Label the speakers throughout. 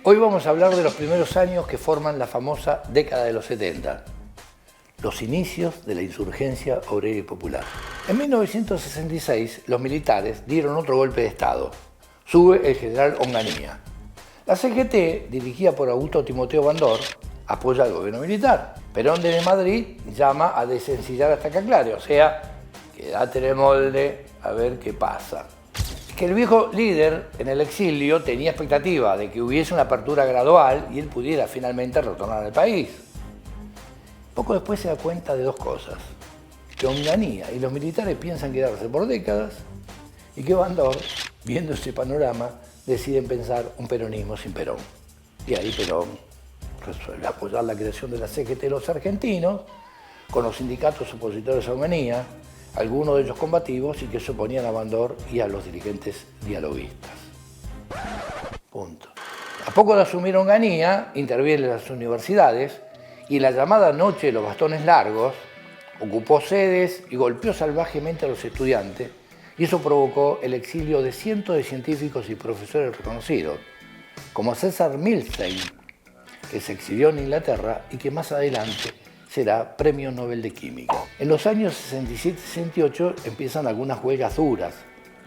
Speaker 1: Hoy vamos a hablar de los primeros años que forman la famosa década de los 70, los inicios de la insurgencia obrera y popular. En 1966, los militares dieron otro golpe de Estado. Sube el general Onganía. La CGT, dirigida por Augusto Timoteo Bandor, apoya al gobierno militar. Perón desde Madrid llama a desencillar hasta que aclare, o sea, quédate en el molde a ver qué pasa. Que el viejo líder en el exilio tenía expectativa de que hubiese una apertura gradual y él pudiera finalmente retornar al país. Poco después se da cuenta de dos cosas: que Onganía y los militares piensan quedarse por décadas y que Bandor, viendo ese panorama, deciden pensar un peronismo sin Perón. Y ahí Perón resuelve apoyar la creación de la CGT de los argentinos con los sindicatos opositores a Onganía, algunos de ellos combativos y que se oponían a Bandor y a los dirigentes dialoguistas. Punto. A poco de asumir Onganía, intervienen las universidades y la llamada Noche de los Bastones Largos ocupó sedes y golpeó salvajemente a los estudiantes, y eso provocó el exilio de cientos de científicos y profesores reconocidos, como César Milstein, que se exilió en Inglaterra y que más adelante será Premio Nobel de Química. En los años 67-68 empiezan algunas huelgas duras,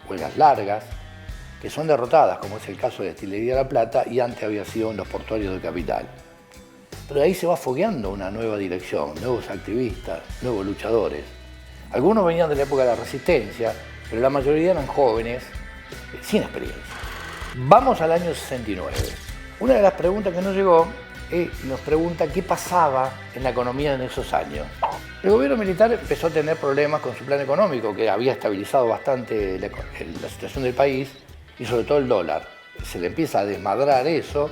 Speaker 1: huelgas largas, que son derrotadas, como es el caso de Destilería La Plata y antes había sido en los portuarios de Capital. Pero de ahí se va fogueando una nueva dirección, nuevos activistas, nuevos luchadores. Algunos venían de la época de la Resistencia, pero la mayoría eran jóvenes, sin experiencia. Vamos al año 69. Una de las preguntas que nos llegó nos pregunta qué pasaba en la economía en esos años. El gobierno militar empezó a tener problemas con su plan económico, que había estabilizado bastante la situación del país y sobre todo el dólar. Se le empieza a desmadrar eso.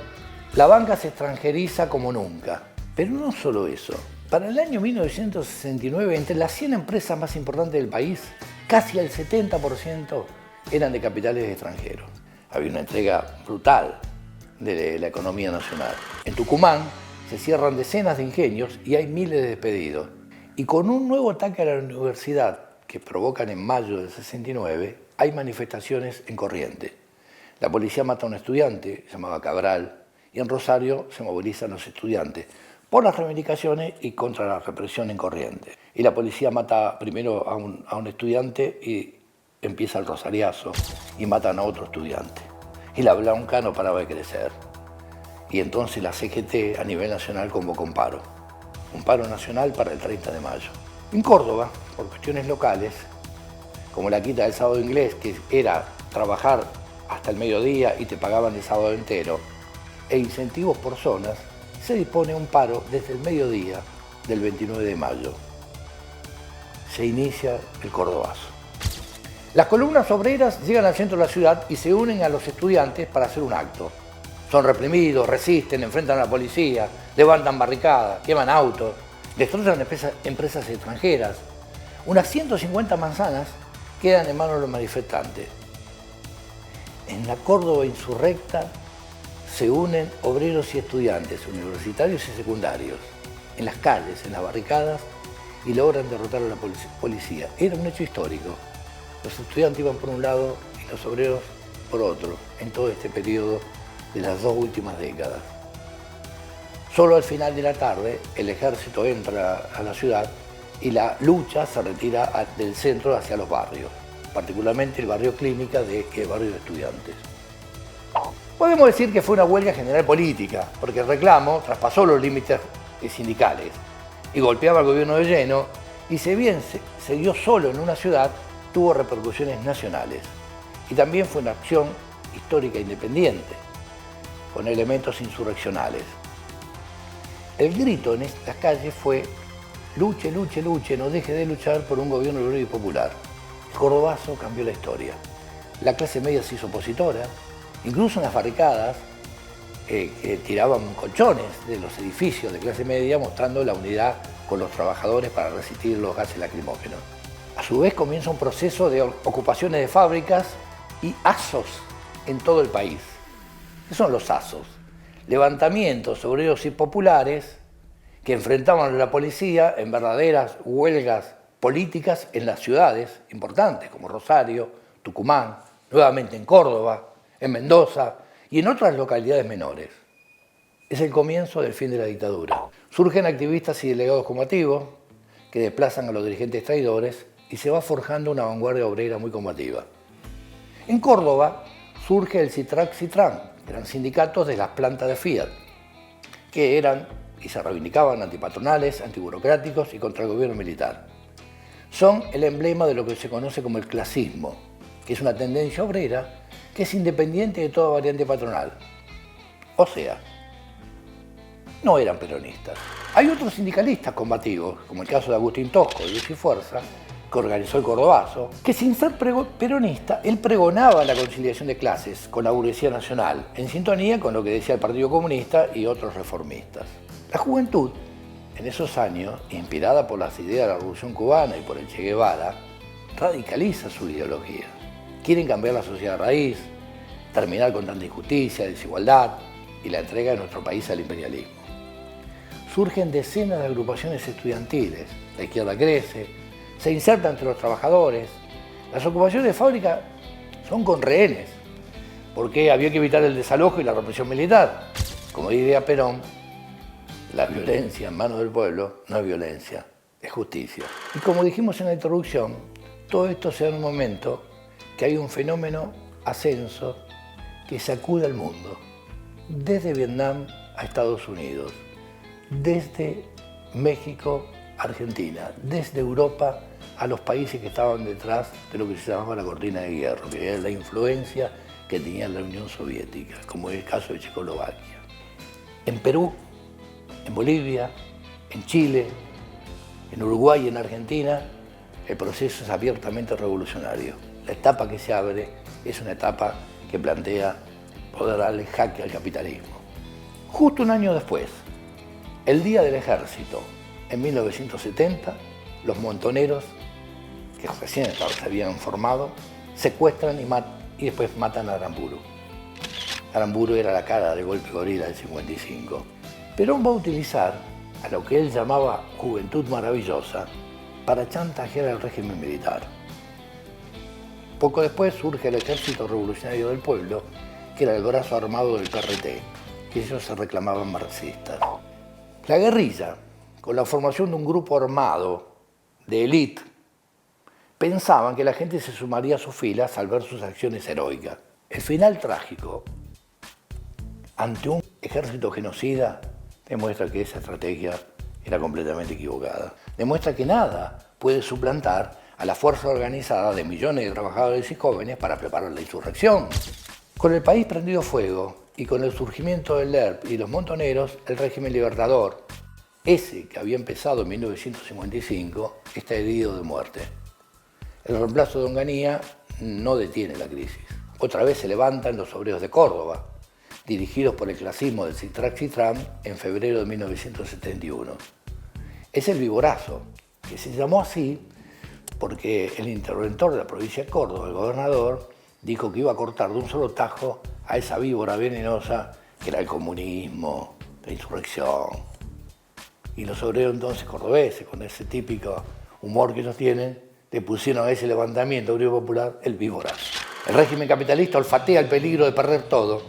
Speaker 1: La banca se extranjeriza como nunca. Pero no solo eso. Para el año 1969, entre las 100 empresas más importantes del país, casi el 70% eran de capitales extranjeros. Había una entrega brutal de la economía nacional. En Tucumán se cierran decenas de ingenios y hay miles de despedidos. Y con un nuevo ataque a la universidad que provocan en mayo del 69, hay manifestaciones en Corrientes. La policía mata a un estudiante, se llamaba Cabral, y en Rosario se movilizan los estudiantes por las reivindicaciones y contra la represión en Corrientes. Y la policía mata primero a un estudiante y empieza el rosariazo y matan a otro estudiante. Y la bronca no paraba de crecer. Y entonces la CGT a nivel nacional convocó un paro nacional para el 30 de mayo. En Córdoba, por cuestiones locales, como la quita del sábado inglés, que era trabajar hasta el mediodía y te pagaban el sábado entero, e incentivos por zonas, se dispone un paro desde el mediodía del 29 de mayo. Se inicia el Cordobazo. Las columnas obreras llegan al centro de la ciudad y se unen a los estudiantes para hacer un acto. Son reprimidos, resisten, enfrentan a la policía, levantan barricadas, queman autos, destrozan empresas extranjeras. Unas 150 manzanas quedan en manos de los manifestantes. En la Córdoba insurrecta se unen obreros y estudiantes, universitarios y secundarios, en las calles, en las barricadas, y logran derrotar a la policía. Era un hecho histórico. Los estudiantes iban por un lado y los obreros por otro, en todo este periodo de las dos últimas décadas. Solo al final de la tarde el ejército entra a la ciudad y la lucha se retira del centro hacia los barrios, particularmente el barrio Clínica y el barrio de Estudiantes. Podemos decir que fue una huelga general política, porque el reclamo traspasó los límites sindicales y golpeaba al gobierno de lleno, y si bien se dio solo en una ciudad, tuvo repercusiones nacionales. Y también fue una acción histórica independiente, con elementos insurreccionales. El grito en estas calles fue: luche, luche, luche, no deje de luchar por un gobierno obrero y popular. El Cordobazo cambió la historia. La clase media se hizo opositora, incluso en las barricadas que tiraban colchones de los edificios de clase media, mostrando la unidad con los trabajadores para resistir los gases lacrimógenos. A su vez comienza un proceso de ocupaciones de fábricas y azos en todo el país. ¿Qué son los azos? Levantamientos obreros y populares que enfrentaban a la policía en verdaderas huelgas políticas en las ciudades importantes como Rosario, Tucumán, nuevamente en Córdoba, en Mendoza y en otras localidades menores. Es el comienzo del fin de la dictadura. Surgen activistas y delegados combativos que desplazan a los dirigentes traidores y se va forjando una vanguardia obrera muy combativa. En Córdoba surge el CITRAC-CITRAN, que eran sindicatos de las plantas de Fiat, que eran y se reivindicaban antipatronales, antiburocráticos y contra el gobierno militar. Son el emblema de lo que se conoce como el clasismo, que es una tendencia obrera que es independiente de toda variante patronal. O sea, no eran peronistas. Hay otros sindicalistas combativos, como el caso de Agustín Tosco de Luz y Fuerza, que organizó el Cordobazo, que sin ser peronista, él pregonaba la conciliación de clases con la burguesía nacional, en sintonía con lo que decía el Partido Comunista y otros reformistas. La juventud, en esos años, inspirada por las ideas de la Revolución Cubana y por el Che Guevara, radicaliza su ideología. Quieren cambiar la sociedad de raíz, terminar con tanta injusticia, desigualdad y la entrega de nuestro país al imperialismo. Surgen decenas de agrupaciones estudiantiles, la izquierda crece, se inserta entre los trabajadores. Las ocupaciones de fábrica son con rehenes, porque había que evitar el desalojo y la represión militar. Como diría Perón, la violencia en manos del pueblo no es violencia, es justicia. Y como dijimos en la introducción, todo esto se da en un momento que hay un fenómeno ascenso que sacude al mundo, desde Vietnam a Estados Unidos, desde México a Argentina, desde Europa a los países que estaban detrás de lo que se llamaba la cortina de hierro, que era la influencia que tenía la Unión Soviética, como es el caso de Checoslovaquia. En Perú, en Bolivia, en Chile, en Uruguay y en Argentina, el proceso es abiertamente revolucionario. La etapa que se abre es una etapa que plantea poder darle jaque al capitalismo. Justo un año después, el Día del Ejército, en 1970, los montoneros, que recién se habían formado, secuestran y después matan a Aramburu. Aramburu era la cara del golpe gorila del 55. Perón va a utilizar a lo que él llamaba Juventud Maravillosa para chantajear al régimen militar. Poco después surge el Ejército Revolucionario del Pueblo, que era el brazo armado del PRT, que ellos se reclamaban marxistas. La guerrilla, con la formación de un grupo armado de élite, pensaban que la gente se sumaría a sus filas al ver sus acciones heroicas. El final trágico ante un ejército genocida demuestra que esa estrategia era completamente equivocada. Demuestra que nada puede suplantar a la fuerza organizada de millones de trabajadores y jóvenes para preparar la insurrección. Con el país prendido fuego y con el surgimiento del ERP y los montoneros, el régimen libertador, ese que había empezado en 1955, está herido de muerte. El reemplazo de Onganía no detiene la crisis. Otra vez se levantan los obreros de Córdoba, dirigidos por el clasismo del CITRAC-CITRAN en febrero de 1971. Es el Viborazo, que se llamó así porque el interventor de la provincia de Córdoba, el gobernador, dijo que iba a cortar de un solo tajo a esa víbora venenosa que era el comunismo, la insurrección. Y los obreros entonces cordobeses, con ese típico humor que ellos tienen, le pusieron a ese levantamiento obrero popular el Viborazo. El régimen capitalista olfatea el peligro de perder todo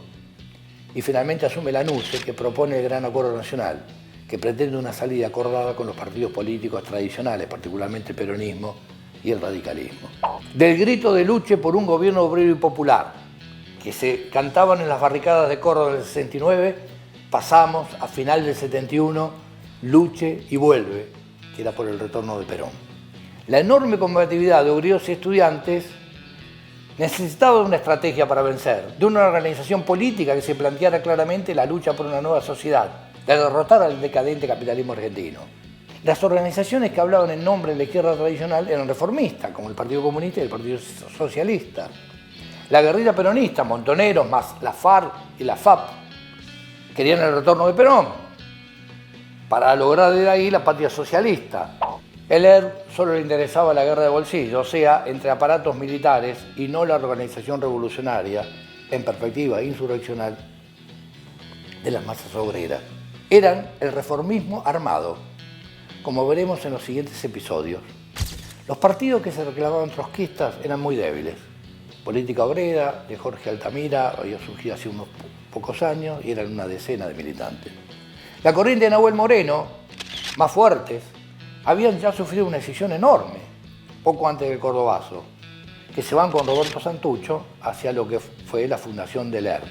Speaker 1: y finalmente asume la NUCE, que propone el Gran Acuerdo Nacional, que pretende una salida acordada con los partidos políticos tradicionales, particularmente el peronismo y el radicalismo. Del grito de lucha por un gobierno obrero y popular, que se cantaban en las barricadas de Córdoba en el 69, pasamos a final del 71, luche y vuelve, que era por el retorno de Perón. La enorme combatividad de obreros y estudiantes necesitaba de una estrategia para vencer, de una organización política que se planteara claramente la lucha por una nueva sociedad, de derrotar al decadente capitalismo argentino. Las organizaciones que hablaban en nombre de la izquierda tradicional eran reformistas, como el Partido Comunista y el Partido Socialista. La guerrilla peronista, montoneros más la FARC y la FAP, querían el retorno de Perón, para lograr de ahí la patria socialista. El ERP solo le interesaba la guerra de bolsillo, o sea, entre aparatos militares y no la organización revolucionaria, en perspectiva insurreccional, de las masas obreras. Eran el reformismo armado, como veremos en los siguientes episodios. Los partidos que se reclamaban trotskistas eran muy débiles. política obrera de Jorge Altamira había surgido hace unos pocos años y eran una decena de militantes. La corriente de Nahuel Moreno, más fuertes, habían ya sufrido una decisión enorme, poco antes del Cordobazo, que se van con Roberto Santucho hacia lo que fue la fundación del ERP.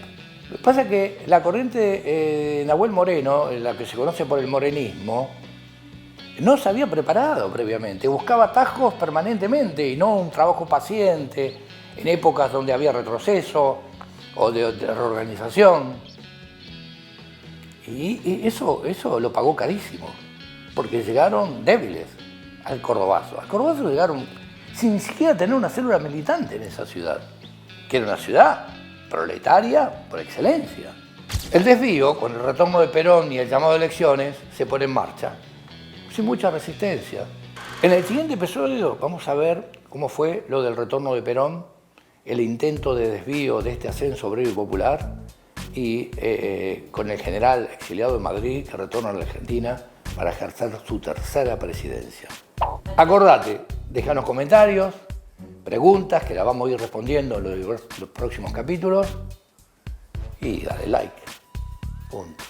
Speaker 1: Lo que pasa es que la corriente de Nahuel Moreno, la que se conoce por el morenismo, no se había preparado previamente, buscaba atajos permanentemente y no un trabajo paciente en épocas donde había retroceso o de reorganización. Y eso lo pagó carísimo, porque llegaron débiles al Cordobazo. Al Cordobazo llegaron sin siquiera tener una célula militante en esa ciudad, que era una ciudad proletaria por excelencia. El desvío, con el retorno de Perón y el llamado a elecciones, se pone en marcha, sin mucha resistencia. En el siguiente episodio vamos a ver cómo fue lo del retorno de Perón, el intento de desvío de este ascenso obrero y popular, y con el general exiliado en Madrid que retorna a la Argentina para ejercer su tercera presidencia. Acordate, déjanos comentarios, preguntas que las vamos a ir respondiendo en los próximos capítulos y dale like. Punto.